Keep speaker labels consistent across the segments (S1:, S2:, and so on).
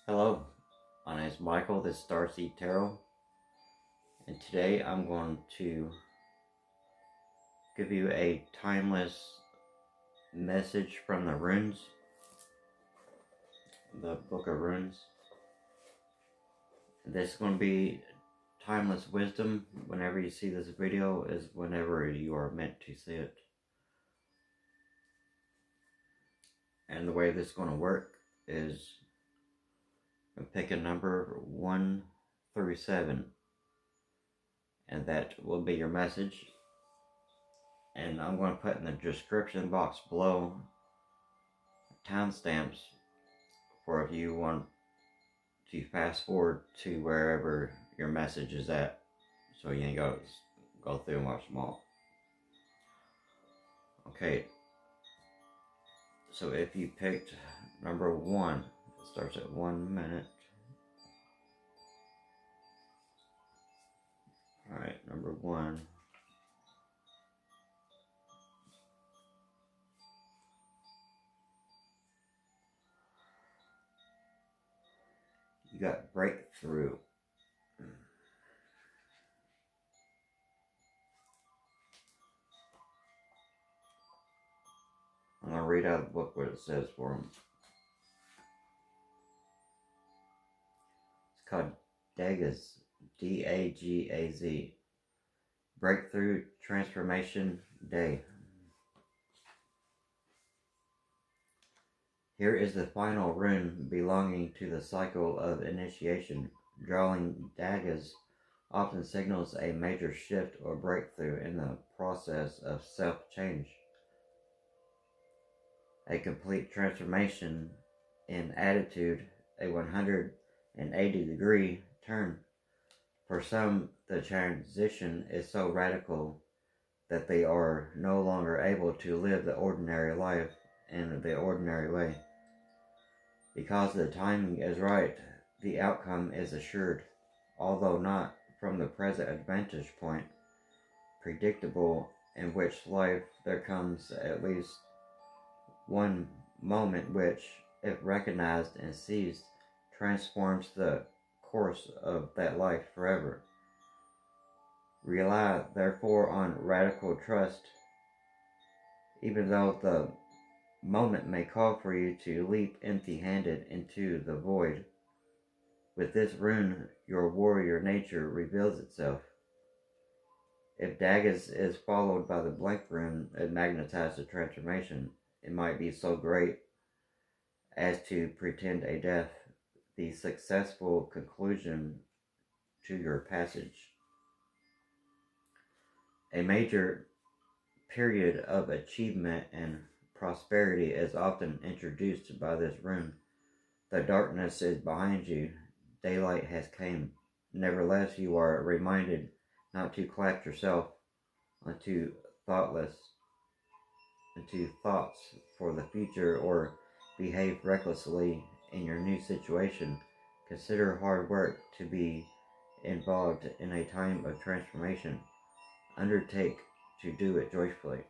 S1: Hello, my name is Michael, this is Starseed Tarot, and today I'm going to give you a timeless message from the runes, the Book of Runes. This is going to be timeless wisdom. Whenever you see this video is whenever you are meant to see it. And the way this is going to work is pick a number 1 through 7, and that will be your message. And I'm going to put in the description box below timestamps for if you want to fast forward to wherever your message is at, so you can go through and watch them all. Okay, so if you picked number 1, it starts at 1 minute. Alright, number 1. You got breakthrough. I'm going to read out of the book what it says for them. It's called Dagaz, D-A-G-A-Z. Breakthrough Transformation Day. Here is the final rune belonging to the cycle of initiation. Drawing daggers often signals a major shift or breakthrough in the process of self-change. A complete transformation in attitude, a 180-degree turn. For some, the transition is so radical that they are no longer able to live the ordinary life in the ordinary way. Because the timing is right, the outcome is assured, although not from the present vantage point predictable, in which life there comes at least one moment which, if recognized and seized, transforms the course of that life forever. Rely therefore on radical trust, even though the moment may call for you to leap empty-handed into the void. With this rune, your warrior nature reveals itself. If Dagaz is followed by the blank rune, it magnetizes the transformation. It might be so great as to pretend a death, the successful conclusion to your passage. A major period of achievement and prosperity is often introduced by this rune. The darkness is behind you, daylight has come. Nevertheless, you are reminded not to collapse yourself into thoughts for the future or behave recklessly in your new situation. Consider hard work to be involved in a time of transformation. Undertake to do it joyfully.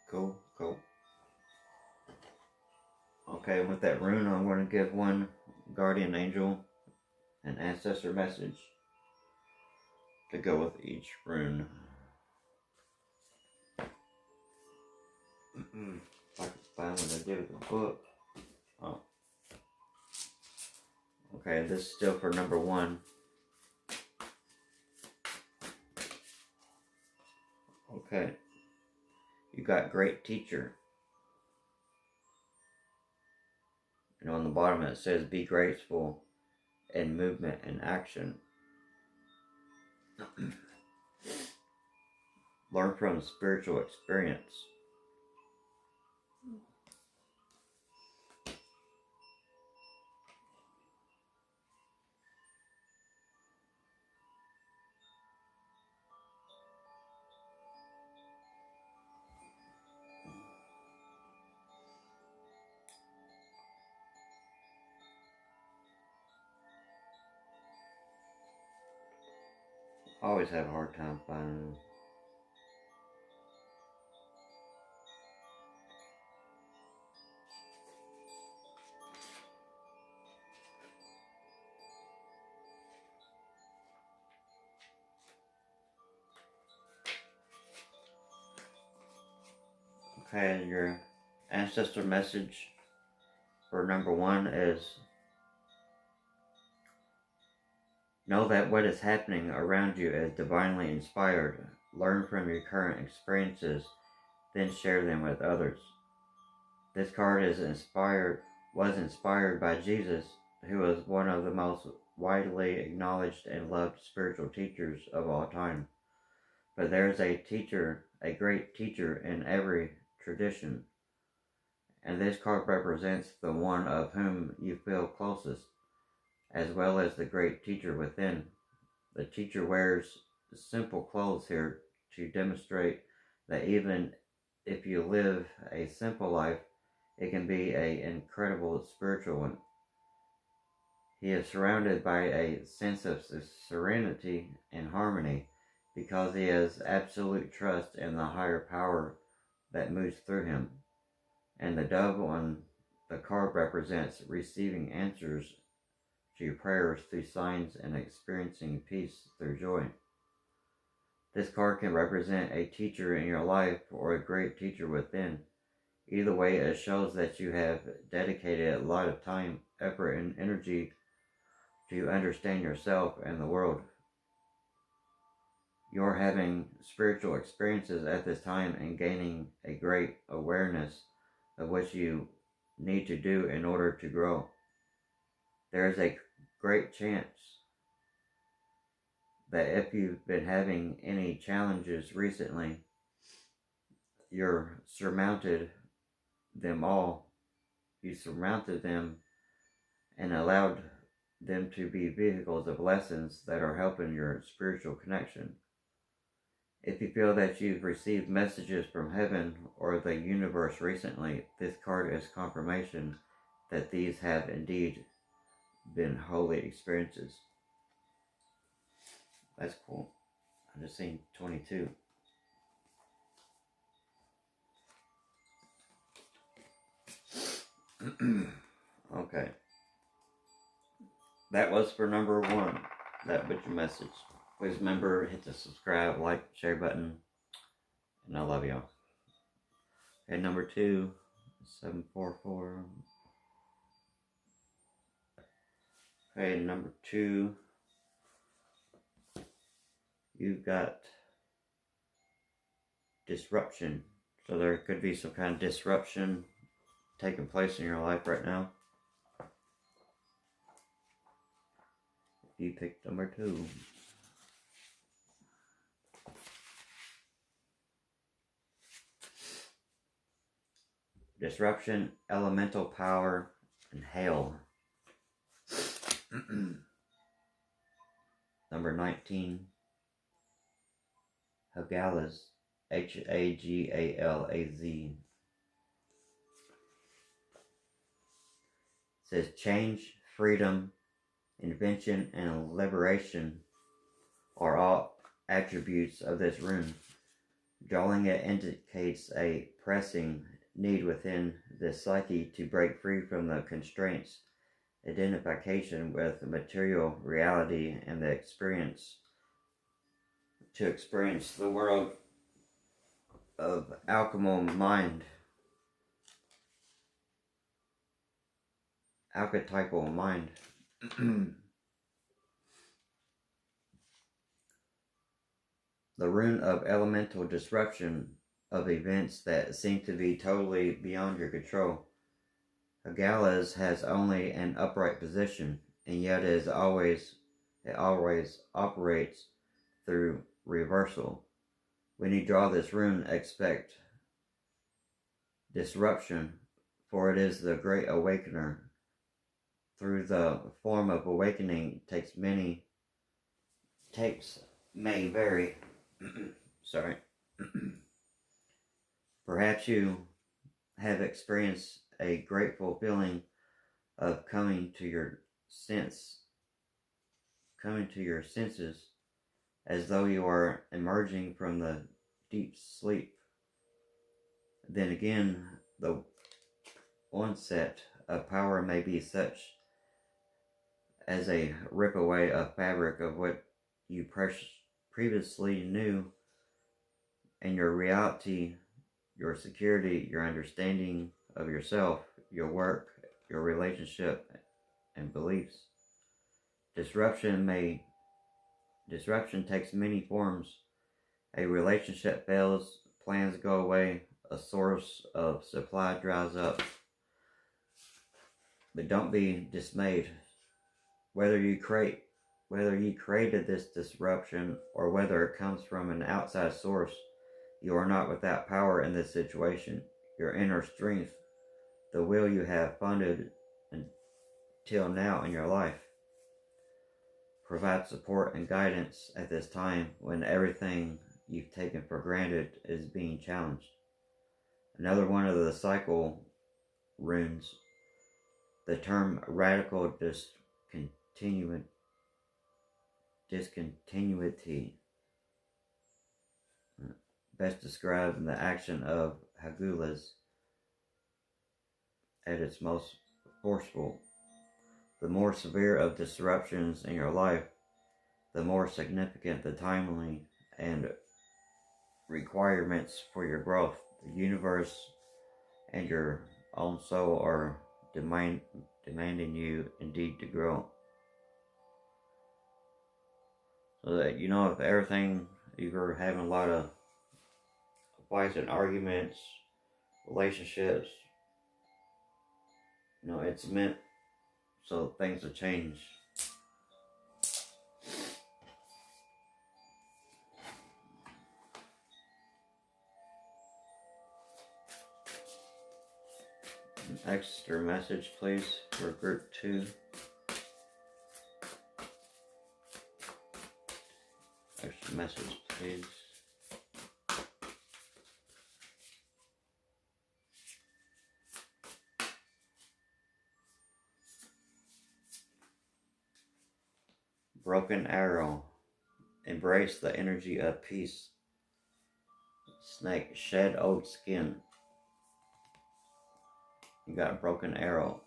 S1: Cool. Okay, with that rune, I'm going to give one guardian angel an ancestor message to go with each rune. If I can find what I did with the book. Oh. Okay, this is still for number 1. Okay. You got great teacher. And on the bottom it says, be graceful in movement and action. Learn from spiritual experience. I always have a hard time finding them. Okay, and your ancestor message for number 1 is, know that what is happening around you is divinely inspired. Learn from your current experiences, then share them with others. This card was inspired by Jesus, who was one of the most widely acknowledged and loved spiritual teachers of all time. But there is a great teacher in every tradition, and this card represents the one of whom you feel closest, as well as the great teacher within. The teacher wears simple clothes here to demonstrate that even if you live a simple life, it can be an incredible spiritual one. He is surrounded by a sense of serenity and harmony because he has absolute trust in the higher power that moves through him. And the dove on the card represents receiving answers to your prayers through signs and experiencing peace through joy. This card can represent a teacher in your life or a great teacher within. Either way, it shows that you have dedicated a lot of time, effort, and energy to understand yourself and the world. You're having spiritual experiences at this time and gaining a great awareness of what you need to do in order to grow. There is a great chance that if you've been having any challenges recently, you're surmounted them all. You surmounted them and allowed them to be vehicles of lessons that are helping your spiritual connection. If you feel that you've received messages from heaven or the universe recently, this card is confirmation that these have indeed been holy experiences. That's cool. I just seen 22. Okay. That was for number 1. That was your message. Please remember, hit the subscribe, like, share button. And I love y'all. Okay, number 2, 744. Okay, number 2. You've got disruption. So there could be some kind of disruption taking place in your life right now. You picked number 2. Disruption, elemental power, and hail. Number 19. Hagalaz. Hagalaz. It says change, freedom, invention, and liberation are all attributes of this rune. Drawing it indicates a pressing need within the psyche to break free from the constraints, identification with material reality, and the experience the world of archetypal mind. The rune of elemental disruption of events that seem to be totally beyond your control. Hagalaz has only an upright position, and yet it always operates through reversal. When you draw this rune, expect disruption, for it is the great awakener. Through the form of awakening may vary. Sorry. Perhaps you have experienced a grateful feeling of coming to your senses, as though you are emerging from the deep sleep. Then again, the onset of power may be such as a rip away of fabric of what you previously knew, and your reality your security, your understanding of yourself, your work, your relationship, and beliefs. Disruption takes many forms. A relationship fails, plans go away, a source of supply dries up. But don't be dismayed. Whether you created this disruption or whether it comes from an outside source, you are not without power in this situation. Your inner strength, the will you have funded until now in your life, provide support and guidance at this time when everything you've taken for granted is being challenged. Another one of the cycle runes, the term radical discontinuity, best described in the action of Hagulas at its most forceful. The more severe of disruptions in your life, the more significant the timely and requirements for your growth. The universe and your own soul are demanding you indeed to grow. So that, if everything, you're having a lot of fights and arguments, relationships, it's meant so things will change. An extra message, please, for group 2. Extra message, please. Broken arrow. Embrace the energy of peace. Snake, shed old skin. You got a broken arrow.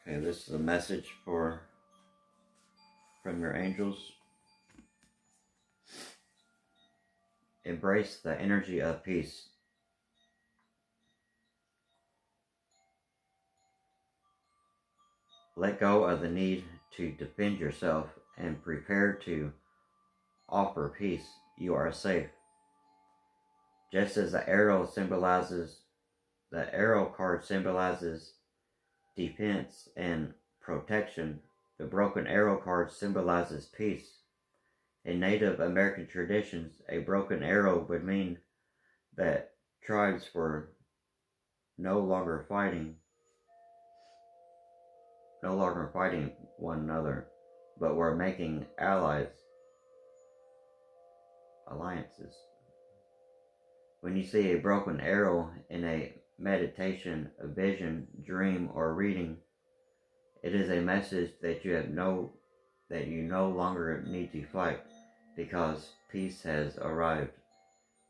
S1: Okay, this is a message from your angels. Embrace the energy of peace. Let go of the need to defend yourself and prepare to offer peace. You are safe. Just as the arrow card symbolizes defense and protection, the broken arrow card symbolizes peace. In Native American traditions, a broken arrow would mean that tribes were no longer fighting one another, but were making alliances. When you see a broken arrow in a meditation, a vision, dream, or reading, it is a message that you no longer need to fight because peace has arrived.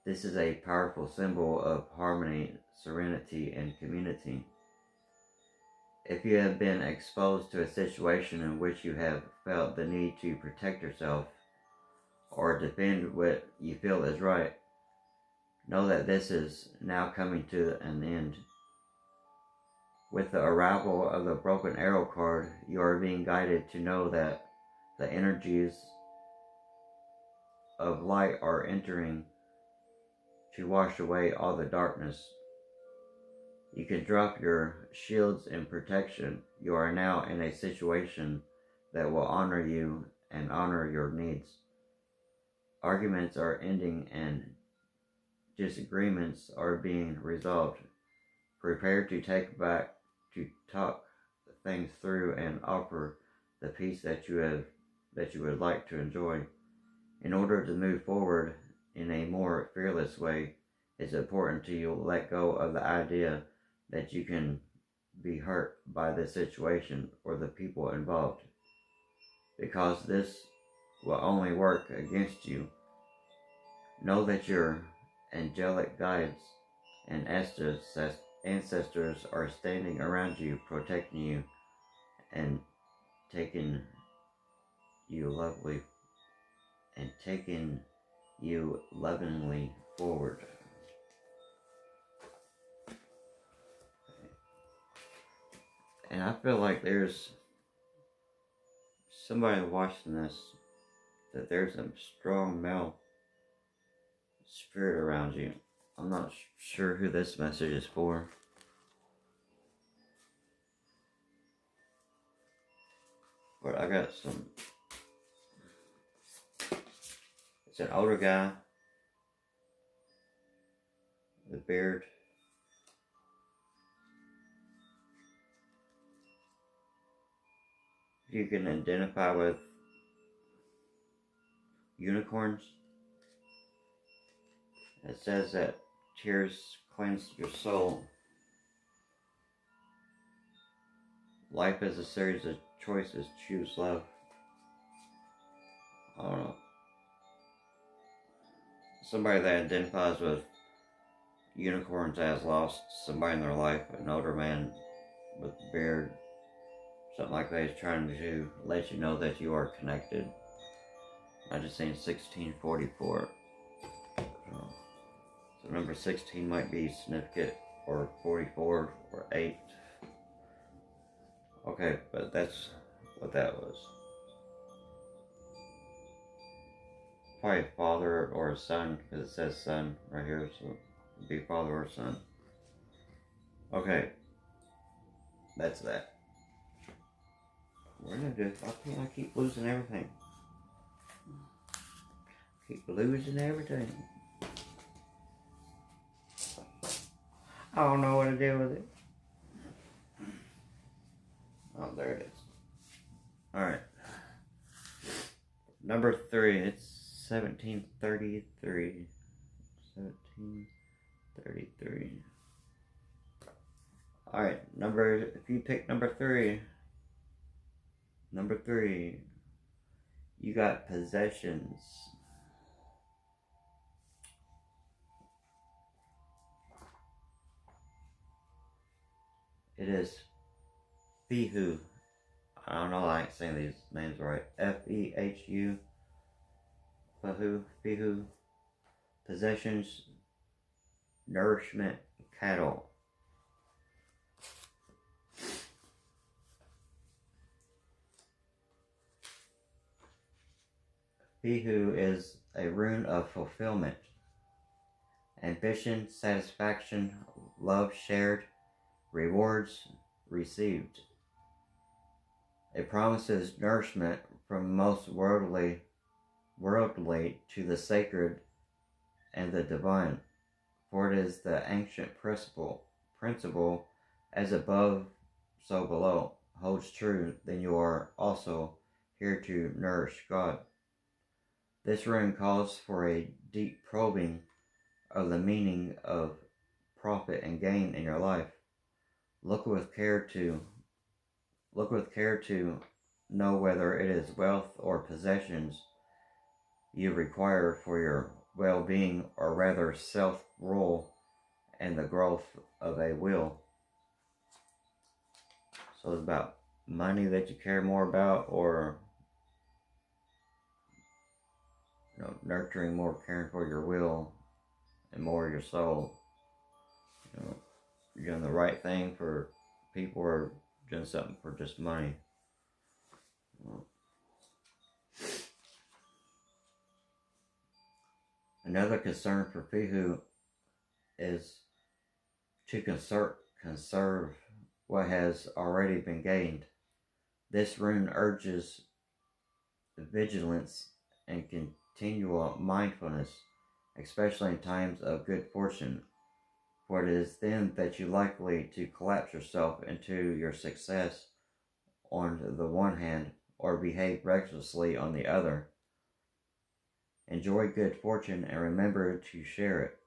S1: This is a powerful symbol of harmony, serenity, and community. If you have been exposed to a situation in which you have felt the need to protect yourself or defend what you feel is right, know that this is now coming to an end. With the arrival of the broken arrow card, you are being guided to know that the energies of light are entering to wash away all the darkness. You can drop your shields in protection. You are now in a situation that will honor you and honor your needs. Arguments are ending and disagreements are being resolved. Prepare to talk things through and offer the peace that you would like to enjoy. In order to move forward in a more fearless way, it's important to let go of the idea that you can be hurt by the situation or the people involved, because this will only work against you. Know that your angelic guides and ancestors are standing around you, protecting you, and taking you lovingly forward. And I feel like there's somebody watching this, that there's a strong male spirit around you. I'm not sure who this message is for. But I got some. It's an older guy with a beard. You can identify with unicorns. It says that tears cleanse your soul. Life is a series of choices. Choose love. I don't know. Somebody that identifies with unicorns has lost somebody in their life, an older man with a beard, something like that. He's trying to let you know that you are connected. I just seen 1644. So number 16 might be significant, or 44, or 8. Okay, but that's what that was. Probably a father or a son, because it says son right here, so it'd be father or son. Okay, that's that. What did I do? I keep losing everything. Keep losing everything. I don't know what to do with it. Oh, there it is. Alright. Number 3, it's 1733. 1733. Alright, if you pick number 3, you got possessions. It is Fehu. I don't know, I ain't saying these names right. Fehu. Fehu. Possessions, nourishment, cattle. Fehu is a rune of fulfillment, ambition, satisfaction, love shared, rewards received. It promises nourishment from most worldly to the sacred and the divine, for it is the ancient principle, as above, so below, holds true, then you are also here to nourish God. This rune calls for a deep probing of the meaning of profit and gain in your life. Look with care to know whether it is wealth or possessions you require for your well-being, or rather self-rule and the growth of a will. So it's about money that you care more about, or nurturing more, caring for your will and more your soul. You're doing the right thing for people, or doing something for just money. Another concern for Fehu is to conserve what has already been gained. This rune urges vigilance and continual mindfulness, especially in times of good fortune, for it is then that you likely to collapse yourself into your success on the one hand, or behave recklessly on the other. Enjoy good fortune and remember to share it,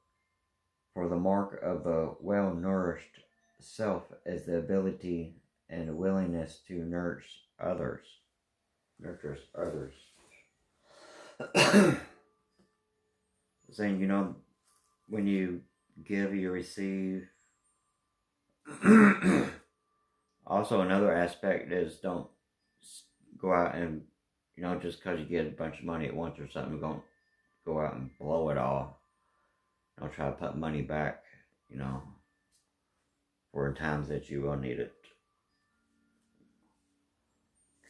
S1: for the mark of the well-nourished self is the ability and willingness to nurtures others. Saying, when you give, you receive. Also, another aspect is don't go out and, just because you get a bunch of money at once or something, don't go out and blow it all. Don't try to put money back, for times that you will need it.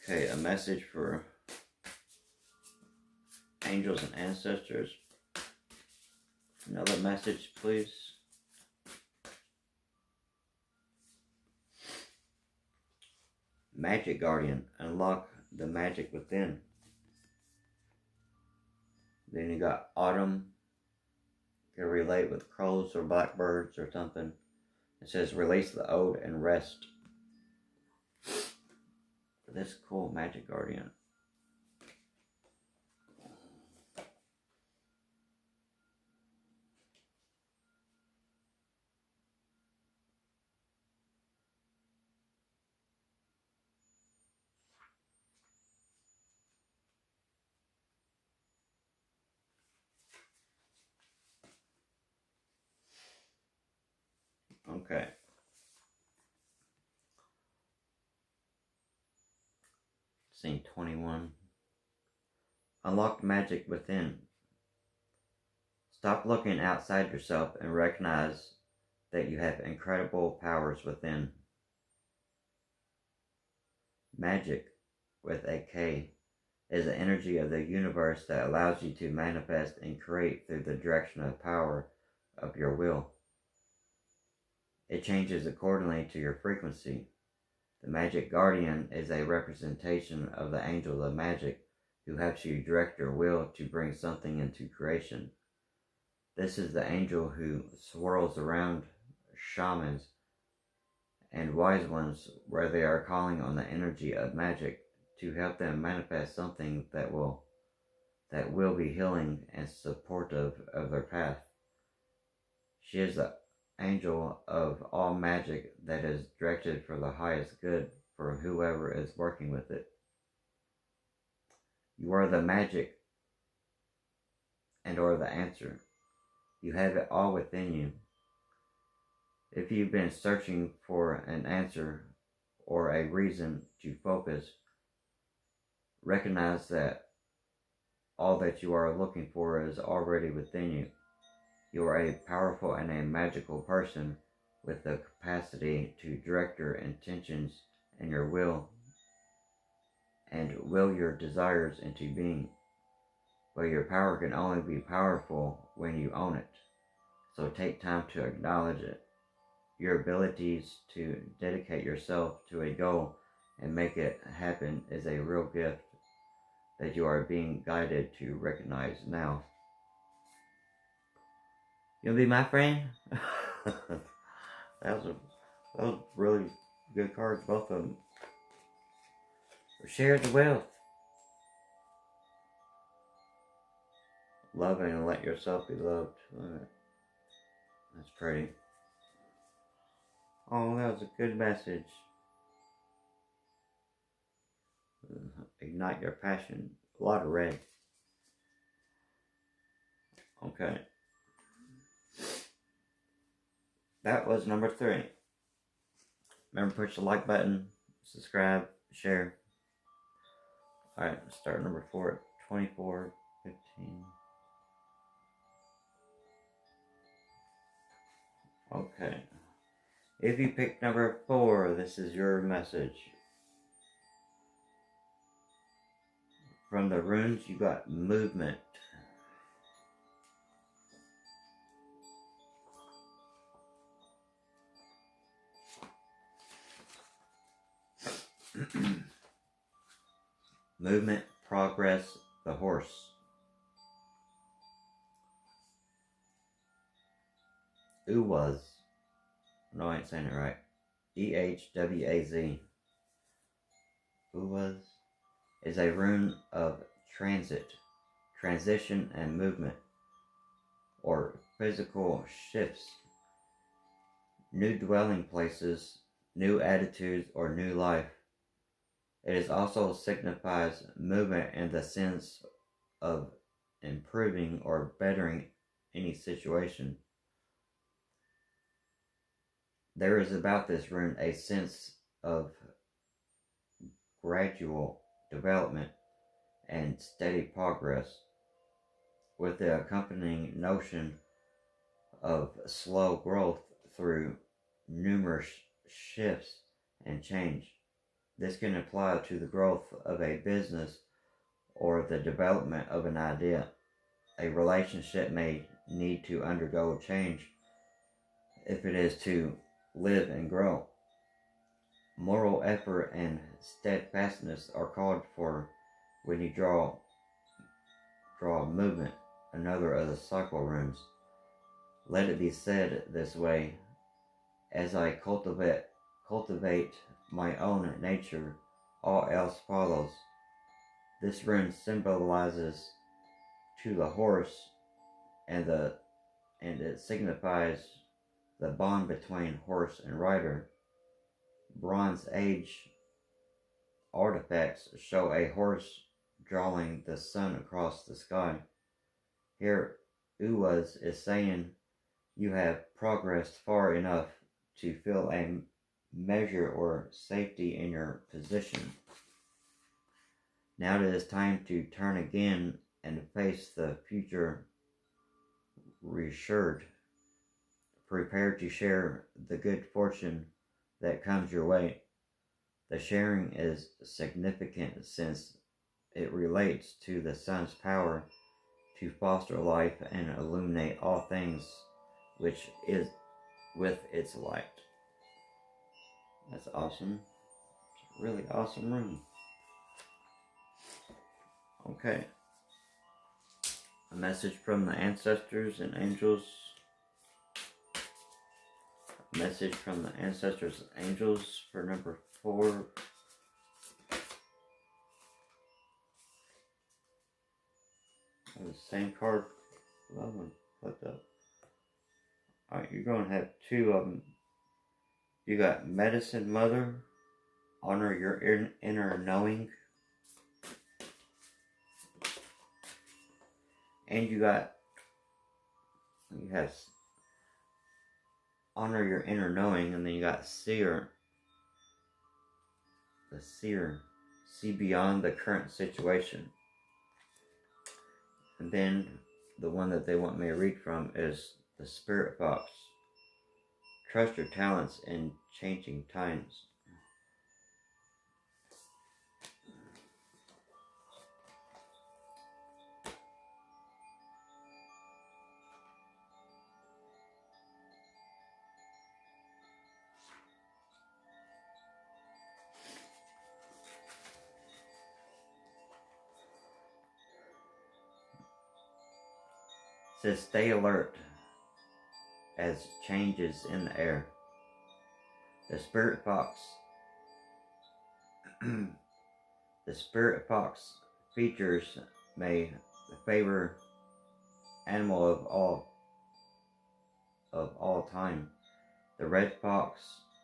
S1: Okay, a message for angels and ancestors. Another message, please. Magic Guardian. Unlock the magic within. Then you got Autumn. Can relate with crows or blackbirds or something. It says release the old and rest. This cool Magic Guardian. Okay. Scene 21. Unlock magic within. Stop looking outside yourself and recognize that you have incredible powers within. Magic, with a K, is the energy of the universe that allows you to manifest and create through the direction of power of your will. It changes accordingly to your frequency. The Magic Guardian is a representation of the angel of magic who helps you direct your will to bring something into creation. This is the angel who swirls around shamans and wise ones where they are calling on the energy of magic to help them manifest something that will be healing and supportive of their path. She is the angel of all magic that is directed for the highest good for whoever is working with it. You are the magic and are the answer. You have it all within you. If you've been searching for an answer or a reason to focus, recognize that all that you are looking for is already within you. You are a powerful and a magical person with the capacity to direct your intentions and your will your desires into being. But your power can only be powerful when you own it. So take time to acknowledge it. Your abilities to dedicate yourself to a goal and make it happen is a real gift that you are being guided to recognize now. You'll be my friend? That was really good cards, both of them. Share the wealth. Love and let yourself be loved. That's pretty. Oh, that was a good message. Ignite your passion. A lot of red. Okay. That was number 3. Remember, push the like button, subscribe, share. Alright, let's start number 4, 24, 15. Okay. If you picked number 4, this is your message. From the runes, you got movement. Movement, progress, the horse. Uwaz. No, I ain't saying it right. EHWAZ. Uwaz is a rune of transit, transition, and movement, or physical shifts. new dwelling places, new attitudes, or new life. It also signifies movement in the sense of improving or bettering any situation. There is about this rune a sense of gradual development and steady progress, with the accompanying notion of slow growth through numerous shifts and change. This can apply to the growth of a business or the development of an idea. A relationship may need to undergo change if it is to live and grow. Moral effort and steadfastness are called for when you draw movement, another of the cycle runes. Let it be said this way: as I cultivate my own nature, all else follows. This rune symbolizes to the horse and it signifies the bond between horse and rider. Bronze Age artifacts show a horse drawing the sun across the sky. Here, Uwas is saying you have progressed far enough to feel a measure or safety in your position. Now it is time to turn again and face the future reassured. Prepare to share the good fortune that comes your way. The sharing is significant since it relates to the sun's power to foster life and illuminate all things which is with its light. That's awesome. It's a really awesome room. Okay. A message from the ancestors and angels. A message from the ancestors and angels for number 4. The same card. That one flipped up. Alright, you're going to have 2 of them. You got Medicine Mother, honor your inner knowing. And you have honor your inner knowing, and then you got Seer. The Seer. See beyond the current situation. And then the one that they want me to read from is the Spirit Fox. Trust your talents in changing times. It says stay alert as changes in the air. The Spirit Fox. The Spirit Fox features may favor animal of all time. The red fox,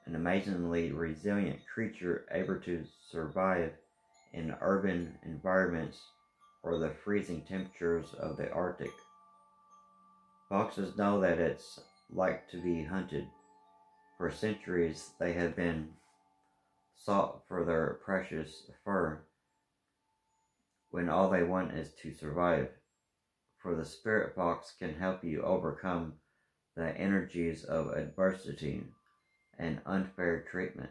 S1: an amazingly resilient creature able to survive in urban environments or the freezing temperatures of the Arctic. Foxes know that it's like to be hunted. For centuries, they have been sought for their precious fur, when all they want is to survive. For the Spirit Fox can help you overcome the energies of adversity and unfair treatment.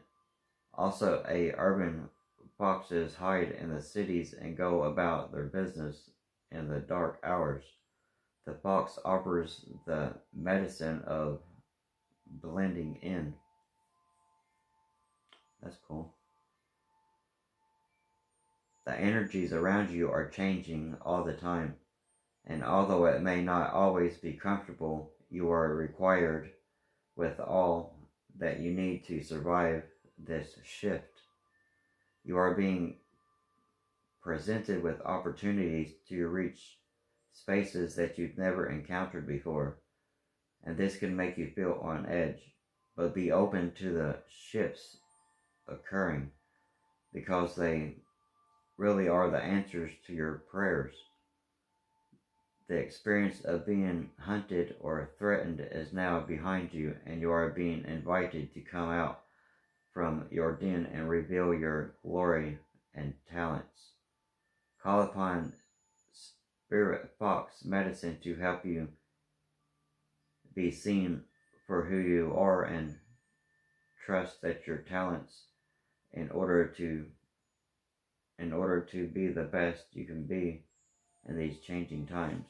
S1: Also, urban foxes hide in the cities and go about their business in the dark hours. The fox offers the medicine of blending in. That's cool. The energies around you are changing all the time, and although it may not always be comfortable, you are required with all that you need to survive this shift. You are being presented with opportunities to reach spaces that you've never encountered before, and this can make you feel on edge. but be open to the shifts occurring, because they really are the answers to your prayers. The experience of being hunted or threatened is now behind you, and you are being invited to come out from your den and reveal your glory and talents. Call upon Spirit Fox Medicine to help you be seen for who you are, and trust that your talents in order to be the best you can be in these changing times.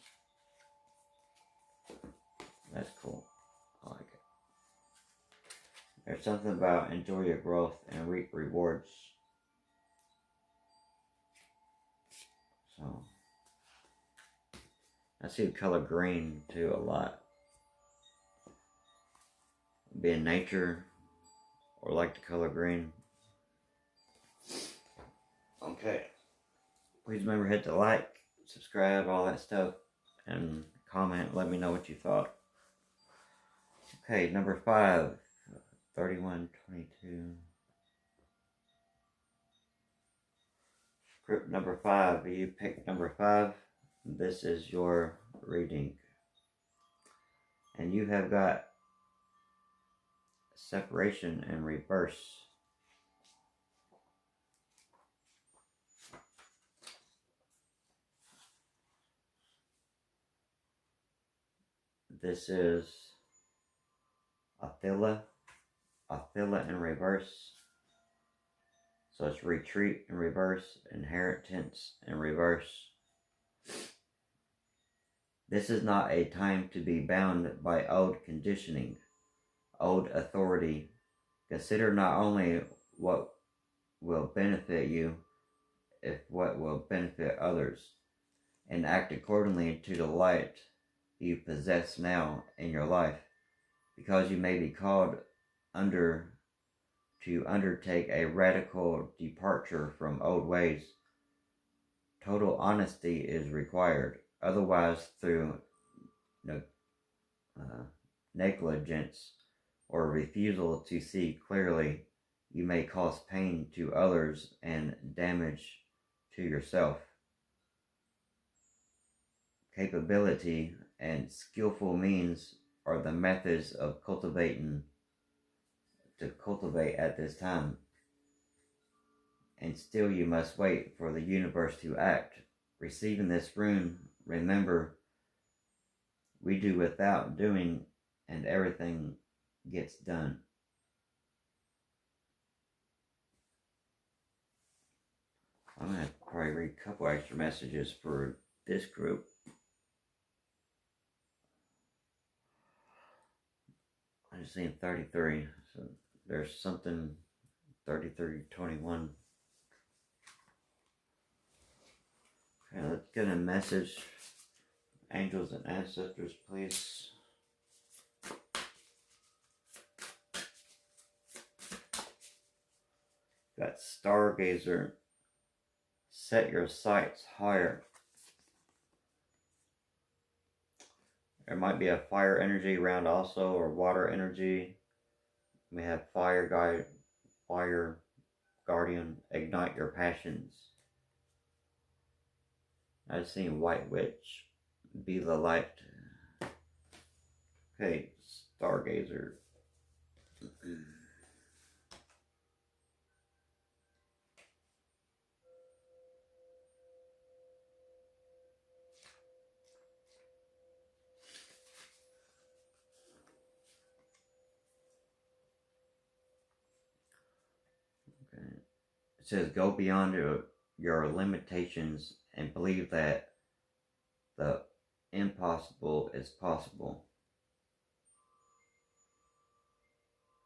S1: That's cool. I like it. There's something about enjoy your growth and reap rewards. So I see the color green too a lot. Be in nature or like the color green. Okay. Please remember to hit the like, subscribe, all that stuff, and comment. Let me know what you thought. Okay, number 5, 3122. Group number 5. You picked number 5. This is your reading. And you have got separation and reverse. This is Attila in reverse. So it's retreat in reverse, inheritance in reverse. This is not a time to be bound by old conditioning, old authority. Consider not only what will benefit you, if what will benefit others, and act accordingly to the light you possess now in your life, because you may be called to undertake a radical departure from old ways. Total honesty is required. Otherwise, through negligence or refusal to see clearly, you may cause pain to others and damage to yourself. Capability and skillful means are the methods of cultivate at this time. And still you must wait for the universe to act. Receiving this rune, remember, we do without doing, and everything gets done. I'm going to probably read a couple extra messages for this group. I just seen 33, so there's something 3321. Okay, let's get a message. Angels and ancestors, please. Got Stargazer. Set your sights higher. There might be a fire energy around also, or water energy. We have fire guardian. Ignite your passions. I've seen White Witch. Be the light. Okay, Stargazer. It says, go beyond your limitations and believe that the impossible is possible.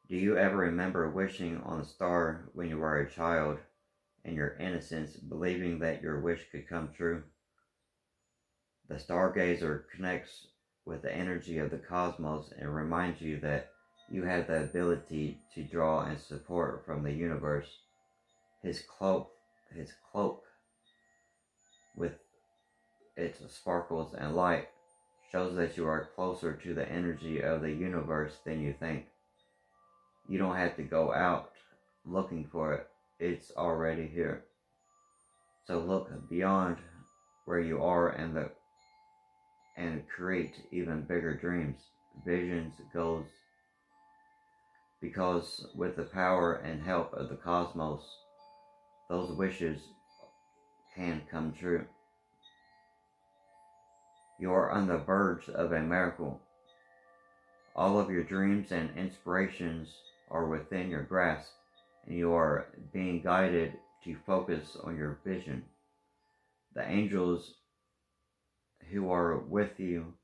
S1: Do you ever remember wishing on a star when you were a child, in your innocence, believing that your wish could come true? The stargazer connects with the energy of the cosmos and reminds you that you have the ability to draw and support from the universe. His cloak with its sparkles and light shows that you are closer to the energy of the universe than you think. You don't have to go out looking for it. It's already here. So look beyond where you are and create even bigger dreams, visions, goals. Because with the power and help of the cosmos, those wishes can come true. You are on the verge of a miracle. All of your dreams and inspirations are within your grasp, and you are being guided to focus on your vision. The angels who are with you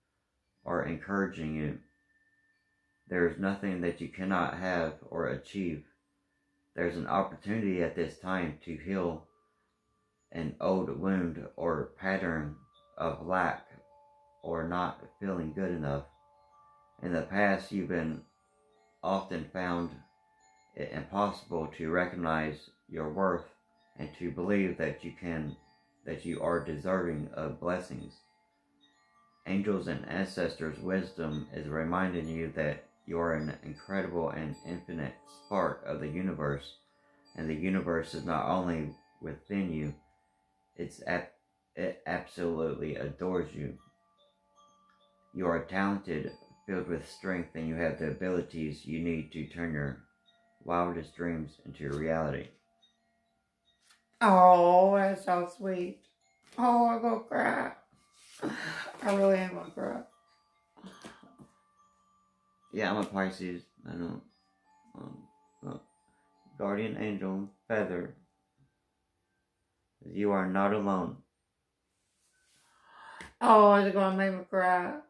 S1: are encouraging you. There is nothing that you cannot have or achieve. There's an opportunity at this time to heal an old wound or pattern of lack or not feeling good enough. In the past, you've been often found it impossible to recognize your worth and to believe that you are deserving of blessings. Angels and ancestors' wisdom is reminding you that you are an incredible and infinite spark of the universe, and the universe is not only within you, it absolutely adores you. You are talented, filled with strength, and you have the abilities you need to turn your wildest dreams into reality.
S2: Oh, that's so sweet. Oh, I'm gonna cry. I really am gonna cry.
S1: Yeah, I'm a Pisces. I know. Guardian angel, feather. You are not alone.
S2: Oh, it's gonna make me cry.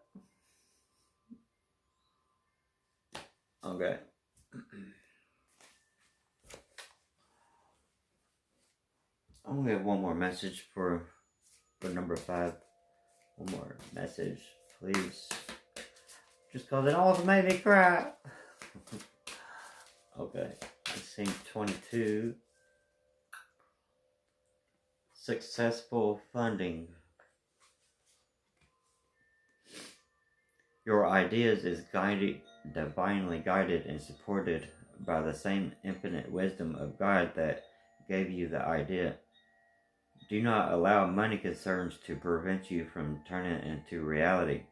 S1: Okay. I'm gonna have one more message for number 5. One more message, please.
S2: Just cause it almost made me cry.
S1: Okay. Scene 22. Successful funding. Your ideas is divinely guided and supported by the same infinite wisdom of God that gave you the idea. Do not allow money concerns to prevent you from turning it into reality.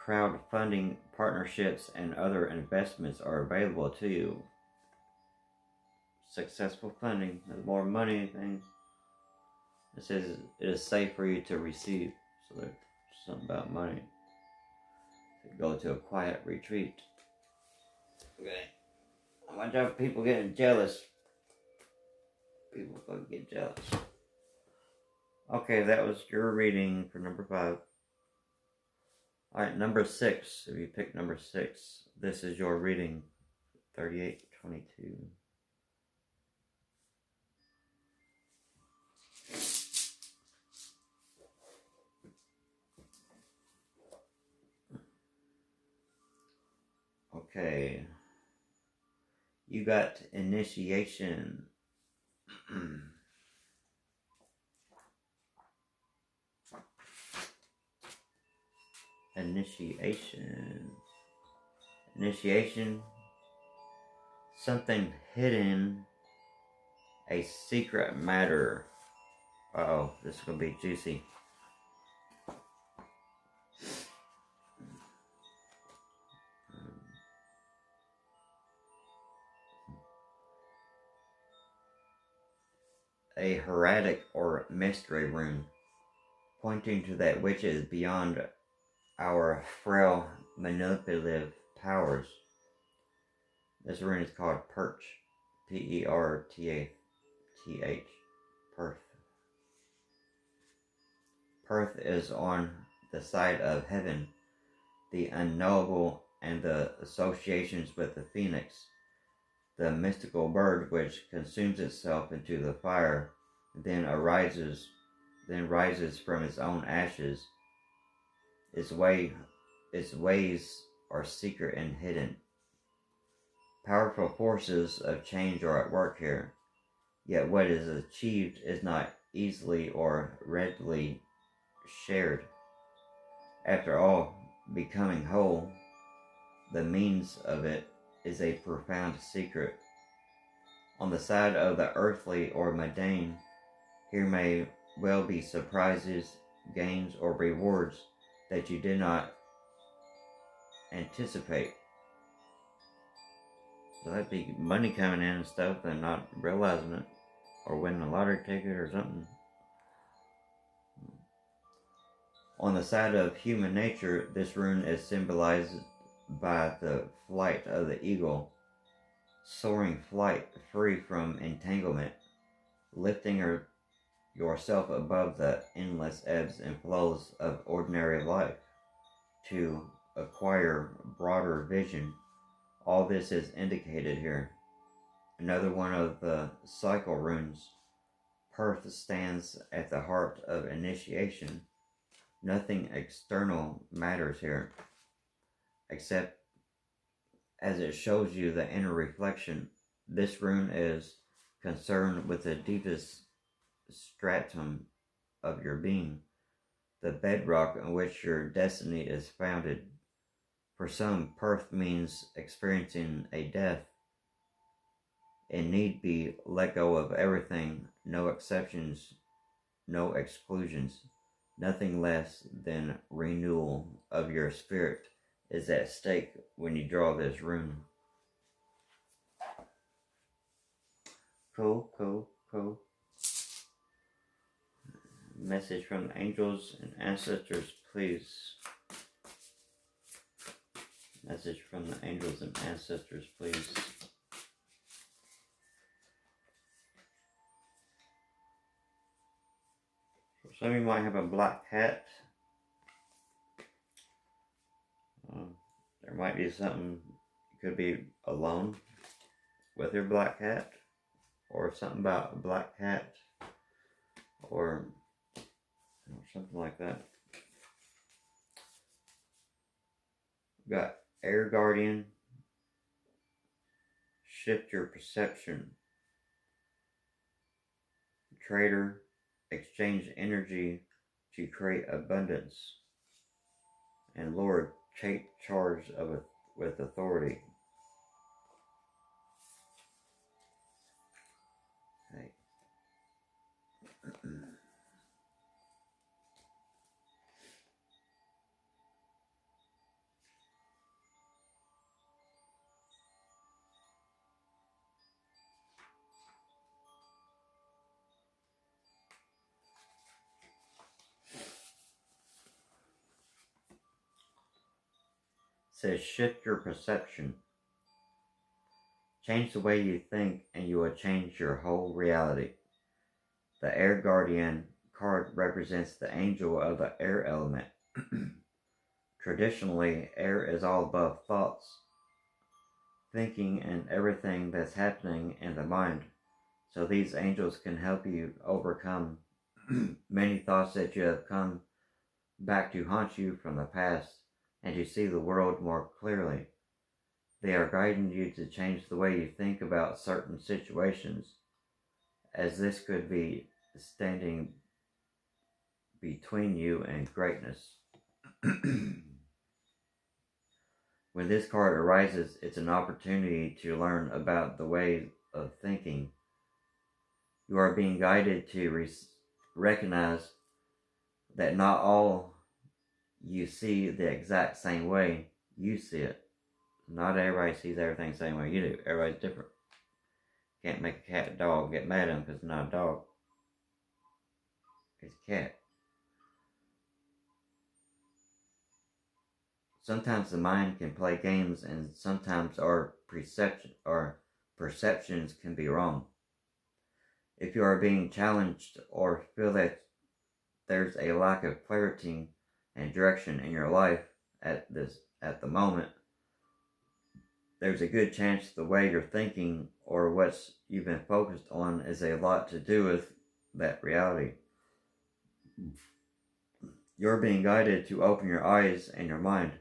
S1: Crowdfunding partnerships and other investments are available to you. Successful funding, the more money things. It says it is safe for you to receive. So there's something about money. Go to a quiet retreat. Okay. Watch out for people getting jealous. People fucking get jealous. Okay, that was your reading for number 5. Alright, number 6. If you pick number 6, this is your reading. 3822. Okay. You got initiation. Initiation. Something hidden. A secret matter. Uh-oh, this is going to be juicy. A heretic or mystery room, pointing to that which is beyond our frail manipulative powers. This room is called Perch. Perth. Perth. Perth is on the side of heaven, the unknowable, and the associations with the phoenix, the mystical bird which consumes itself into the fire, then rises from its own ashes. Its ways are secret and hidden. Powerful forces of change are at work here, yet what is achieved is not easily or readily shared. After all, becoming whole, the means of it is a profound secret. On the side of the earthly or mundane, here may well be surprises, gains, or rewards that you did not anticipate. So that'd be money coming in and stuff and not realizing it, or winning a lottery ticket or something. On the side of human nature, this rune is symbolized by the flight of the eagle, soaring flight free from entanglement, lifting yourself above the endless ebbs and flows of ordinary life to acquire broader vision. All this is indicated here. Another one of the cycle runes, Perth, stands at the heart of initiation. Nothing external matters here, except as it shows you the inner reflection. This rune is concerned with the deepest stratum of your being, the bedrock on which your destiny is founded. For some, Perth means experiencing a death. It need be let go of everything, no exceptions, no exclusions. Nothing less than renewal of your spirit is at stake when you draw this rune. Cool, cool, cool. Message from the angels and ancestors, please. Message from the angels and ancestors, please. Some of you might have a black cat. There might be something, you could be alone with your black cat, or something about a black cat, or something like that. We've got Air Guardian, shift your perception. Trader, exchange energy to create abundance. And Lord, take charge of it with authority. Okay. Says shift your perception. Change the way you think and you will change your whole reality. The Air Guardian card represents the angel of the air element. Traditionally, air is all above thoughts, thinking, and everything that's happening in the mind. So these angels can help you overcome many thoughts that you have come back to haunt you from the past, and to see the world more clearly. They are guiding you to change the way you think about certain situations, as this could be standing between you and greatness. When this card arises, it's an opportunity to learn about the way of thinking. You are being guided to recognize that not all you see the exact same way you see it. Not everybody sees everything the same way you do. Everybody's different. Can't make a cat and dog get mad at him because it's not a dog. It's a cat. Sometimes the mind can play games, and sometimes our perceptions can be wrong. If you are being challenged or feel that there's a lack of clarity and direction in your life at the moment, there's a good chance the way you're thinking or what you've been focused on is a lot to do with that reality. You're being guided to open your eyes and your mind.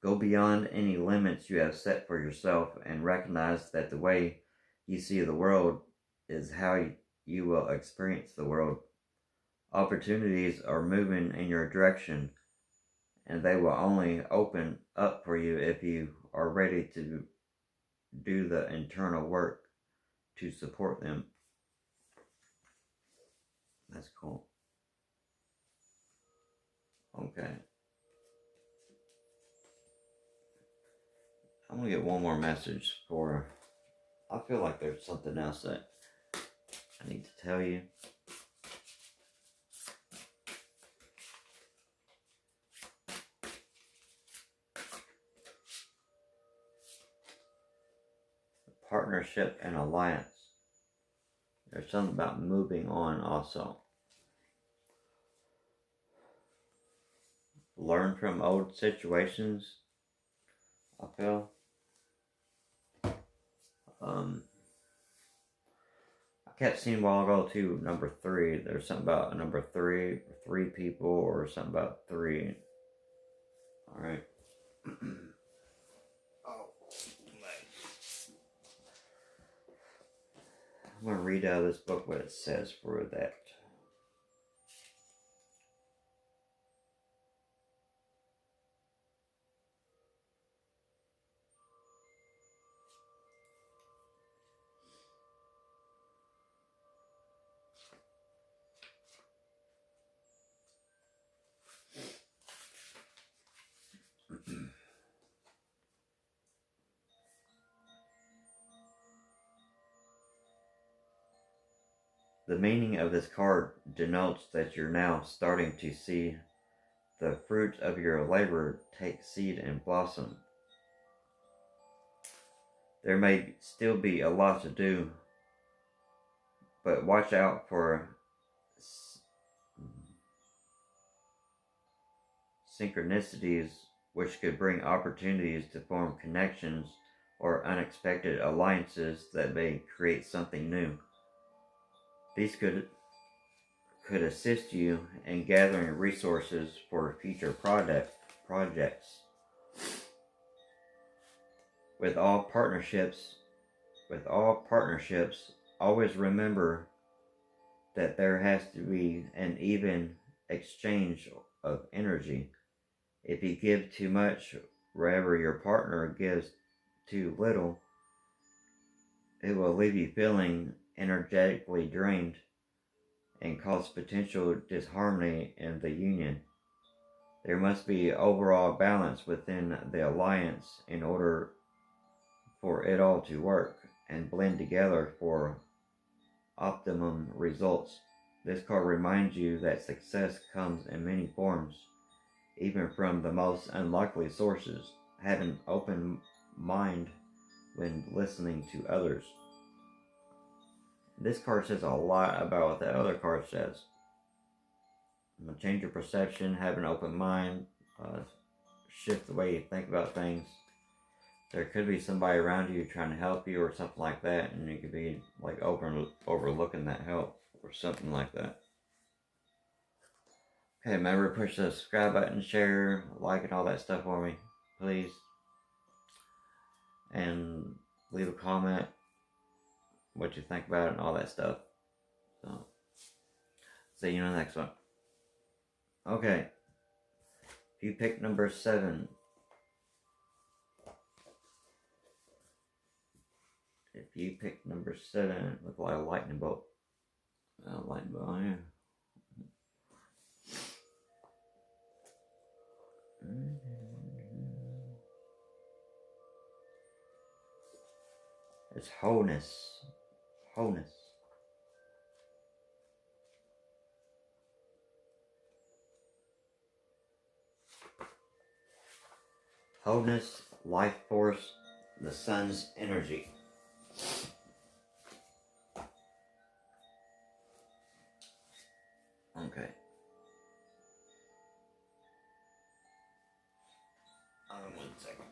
S1: Go beyond any limits you have set for yourself and recognize that the way you see the world is how you will experience the world. Opportunities are moving in your direction, and they will only open up for you if you are ready to do the internal work to support them. That's cool. Okay. I'm going to get one more message for... I feel like there's something else that I need to tell you. Partnership and alliance. There's something about moving on also. Learn from old situations, I feel. I kept seeing a while ago too, number 3. There's something about number 3 people, or something about 3. Alright. I'm going to read out of this book what it says for that. The meaning of this card denotes that you're now starting to see the fruit of your labor take seed and blossom. There may still be a lot to do, but watch out for synchronicities which could bring opportunities to form connections or unexpected alliances that may create something new. These could assist you in gathering resources for future projects. With all partnerships, always remember that there has to be an even exchange of energy. If you give too much wherever your partner gives too little, it will leave you feeling energetically drained and cause potential disharmony in the union. There must be overall balance within the alliance in order for it all to work and blend together for optimum results. This card reminds you that success comes in many forms, even from the most unlikely sources. Have an open mind when listening to others. This card says a lot about what the other card says. Change your perception, have an open mind, shift the way you think about things. There could be somebody around you trying to help you or something like that, and you could be like overlooking that help or something like that. Okay, remember to push the subscribe button, share, like, and all that stuff for me, please. And leave a comment, what you think about it, and all that stuff. So, see you in the next one. Okay, if you pick number 7, look like a lightning bolt. Lightning bolt on here. It's wholeness. Wholeness. Wholeness, life force, the sun's energy. Okay. Hold on 1 second.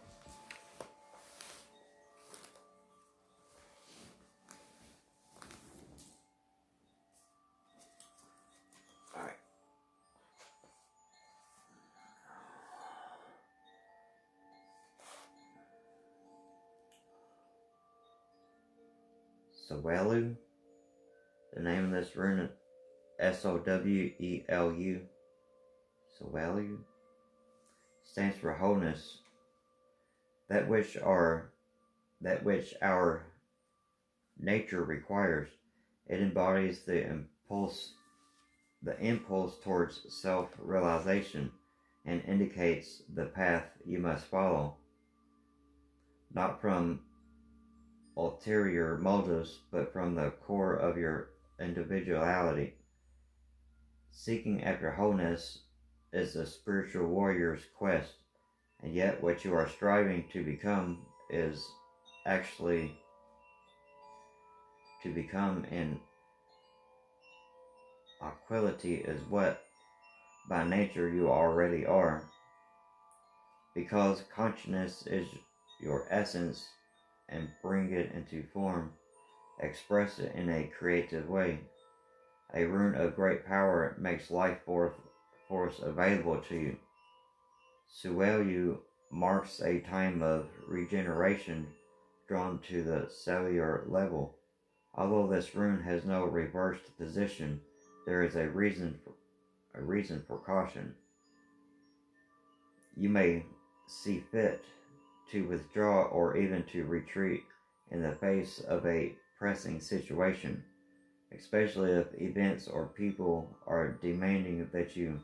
S1: Alright. Sowelu. The name of this rune is Sowelu. Sowelu. stands for wholeness, that which our nature requires. It embodies the impulse towards self-realization, and indicates the path you must follow, not from ulterior motives, but from the core of your individuality. Seeking after wholeness is a spiritual warrior's quest, and yet what you are striving to become is actually to become in equality is what by nature you already are. Because consciousness is your essence, and bring it into form, express it in a creative way. A rune of great power makes life force available to you. Suelu marks a time of regeneration drawn to the cellular level. Although this rune has no reversed position, there is a reason for caution. You may see fit to withdraw or even to retreat in the face of a pressing situation, especially if events or people are demanding that you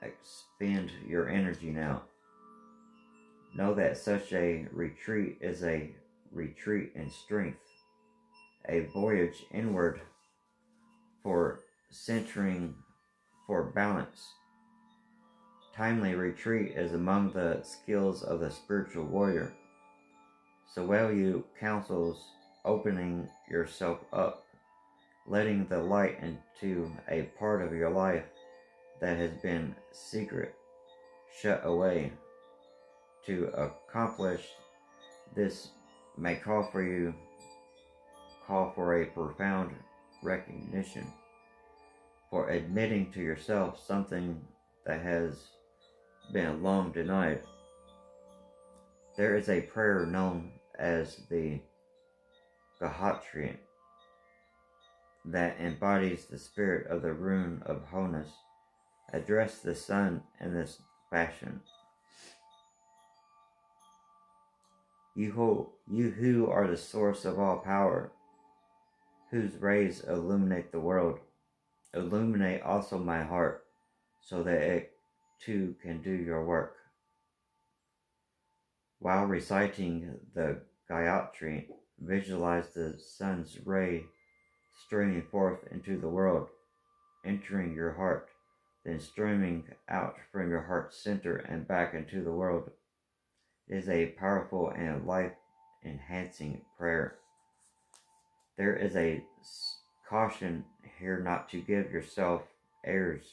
S1: expend your energy now. Know that such a retreat is a retreat in strength, a voyage inward for centering, for balance. Timely retreat is among the skills of the spiritual warrior. Suelu counsels opening yourself up, letting the light into a part of your life that has been secret, shut away. To accomplish this may call for a profound recognition, for admitting to yourself something that has been long denied. There is a prayer known as the Gahatri that embodies the spirit of the rune of wholeness. Address the sun in this fashion. You who are the source of all power, whose rays illuminate the world, illuminate also my heart, so that it too can do your work. While reciting the Gayatri, visualize the sun's ray streaming forth into the world, entering your heart, then streaming out from your heart center and back into the world. It is a powerful and life-enhancing prayer. There is a caution here not to give yourself airs.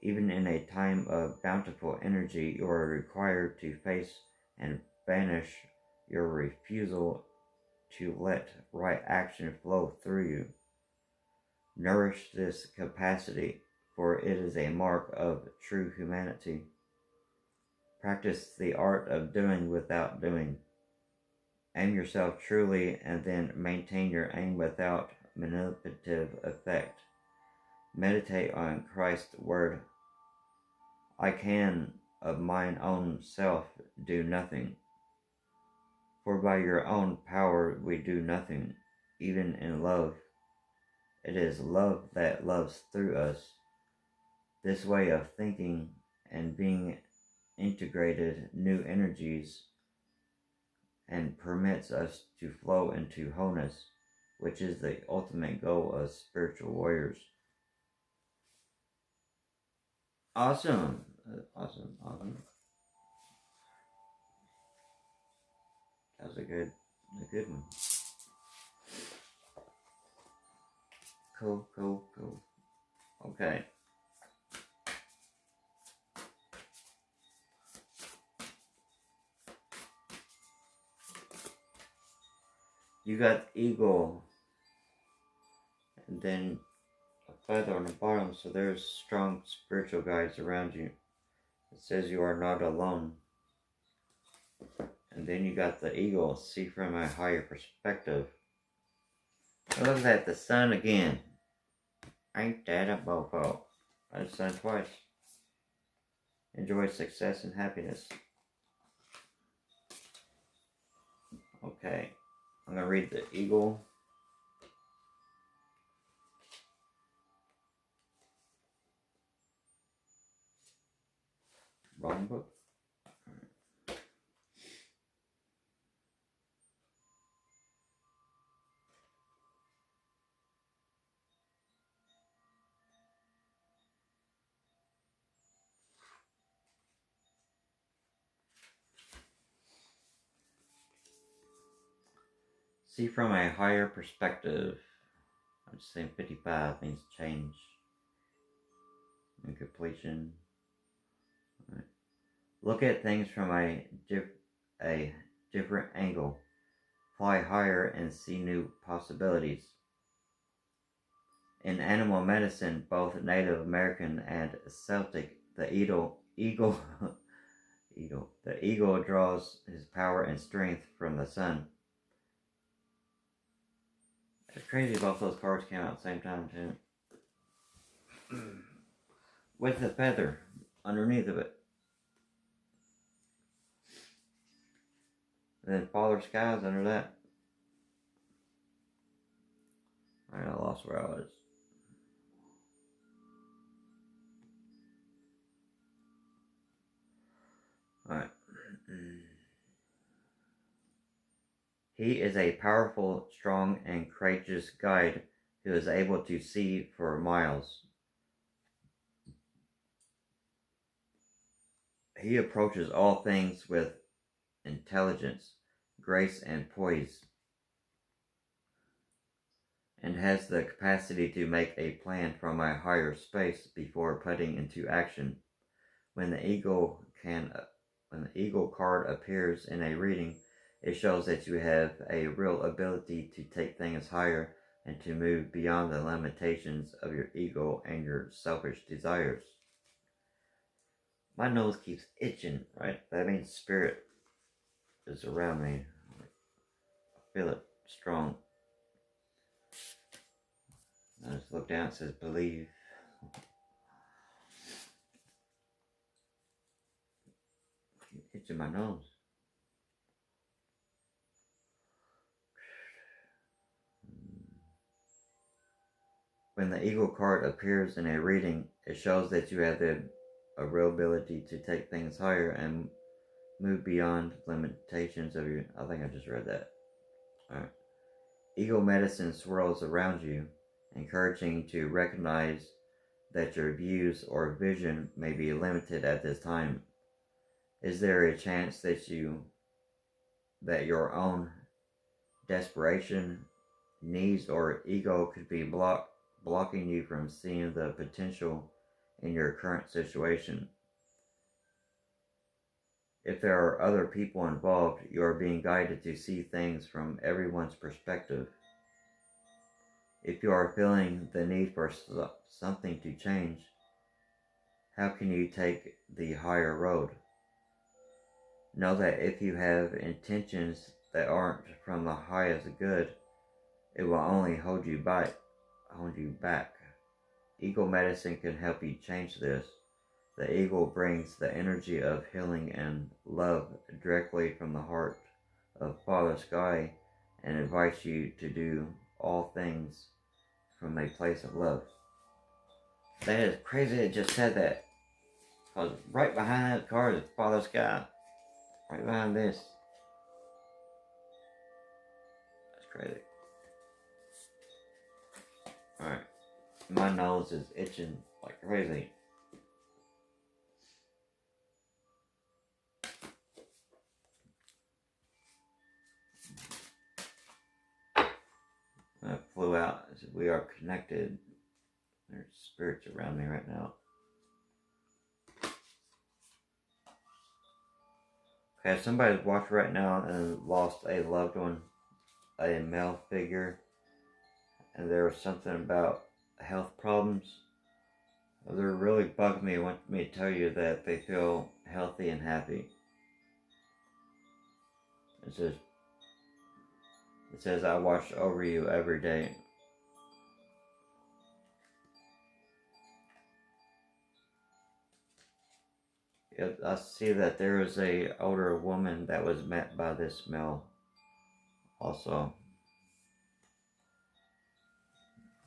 S1: Even in a time of bountiful energy, you are required to face and banish your refusal to let right action flow through you. Nourish this capacity, for it is a mark of true humanity. Practice the art of doing without doing. Aim yourself truly, and then maintain your aim without manipulative effect. Meditate on Christ's word. I can of mine own self do nothing. For by your own power we do nothing, even in love. It is love that loves through us. This way of thinking and being integrated new energies and permits us to flow into wholeness, which is the ultimate goal of spiritual warriors. Awesome. Awesome. That was a good one. Cool. Okay. You got eagle, and then a feather on the bottom, so there's strong spiritual guides around you. It says you are not alone. And then you got the eagle, see from a higher perspective. And look at the sun again. Ain't that a bofo? That's the sun twice. enjoy success and happiness. Okay, I'm going to read the eagle. Wrong book. See from a higher perspective. I'm just saying 55 means change and completion. Right. Look at things from a different angle. Fly higher and see new possibilities. In animal medicine, both Native American and Celtic, the eagle draws his power and strength from the sun. It's crazy both those cards came out at the same time too. With the feather underneath of it. And then Father Skies under that. Alright, I lost where I was. Alright. He is a powerful, strong, and courageous guide who is able to see for miles. He approaches all things with intelligence, grace, and poise, and has the capacity to make a plan from a higher space before putting into action. When the eagle card appears in a reading, it shows that you have a real ability to take things higher and to move beyond the limitations of your ego and your selfish desires. My nose keeps itching, right? That means spirit is around me. I feel it strong. I just look down, it says believe. Itching my nose. When the eagle card appears in a reading, it shows that you have a real ability to take things higher and move beyond limitations of your... I think I just read that. Alright. Eagle medicine swirls around you, encouraging you to recognize that your views or vision may be limited at this time. Is there a chance that your own desperation, needs, or ego could be blocking you from seeing the potential in your current situation? If there are other people involved, you are being guided to see things from everyone's perspective. If you are feeling the need for something to change, how can you take the higher road? Know that if you have intentions that aren't from the highest good, it will only hold you back. Eagle medicine can help you change this. The eagle brings the energy of healing and love directly from the heart of Father Sky and invites you to do all things from a place of love. That is crazy, it just said that. Because right behind that card is Father Sky. Right behind this. That's crazy. Alright. My nose is itching like crazy. I flew out. I said, we are connected. There's spirits around me right now. Okay, if somebody's watching right now and lost a loved one, a male figure, and there was something about health problems, they're really bugging me and want me to tell you that they feel healthy and happy. It says, I watch over you every day. I see that there is a older woman that was met by this male also.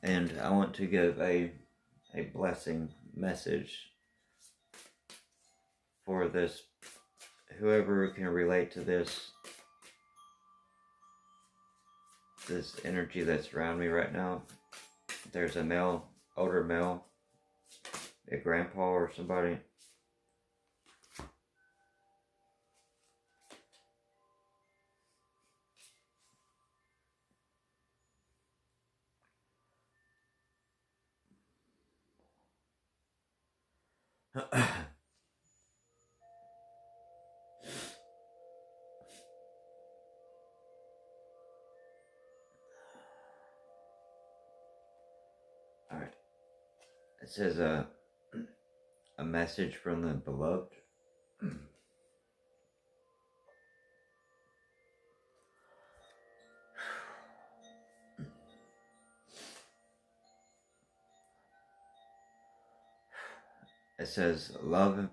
S1: And I want to give a blessing message for this, whoever can relate to this energy that's around me right now. There's a male, older male, a grandpa or somebody. Alright. It says a message from the beloved. It says love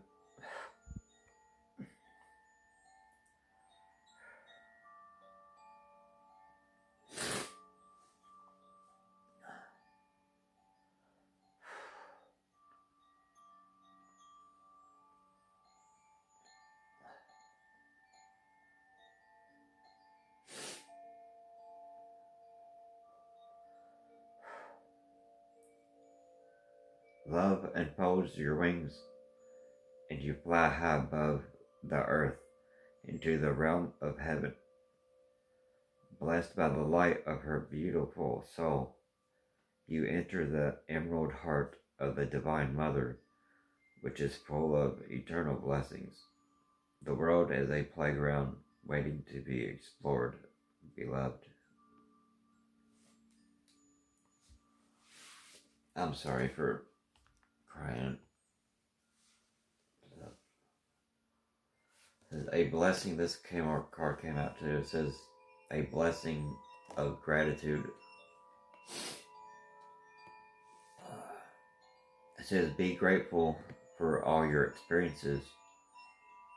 S1: love unfolds your wings and you fly high above the earth into the realm of heaven. Blessed by the light of her beautiful soul, you enter the emerald heart of the Divine Mother, which is full of eternal blessings. The world is a playground waiting to be explored, beloved. I'm sorry for crying. A blessing, this card came out too. It says a blessing of gratitude. It says be grateful for all your experiences,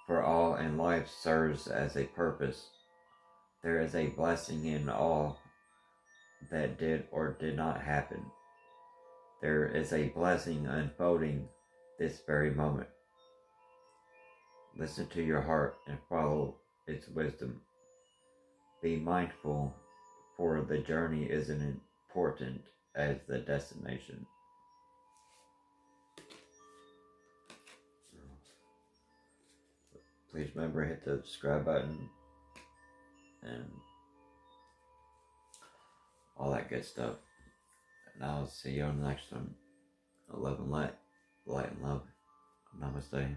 S1: for all in life serves as a purpose. There is a blessing in all that did or did not happen. There is a blessing unfolding this very moment. Listen to your heart and follow its wisdom. Be mindful, for the journey is as important as the destination. Please remember to hit the subscribe button and all that good stuff. And I'll see you on the next one. Love and light and love. Namaste.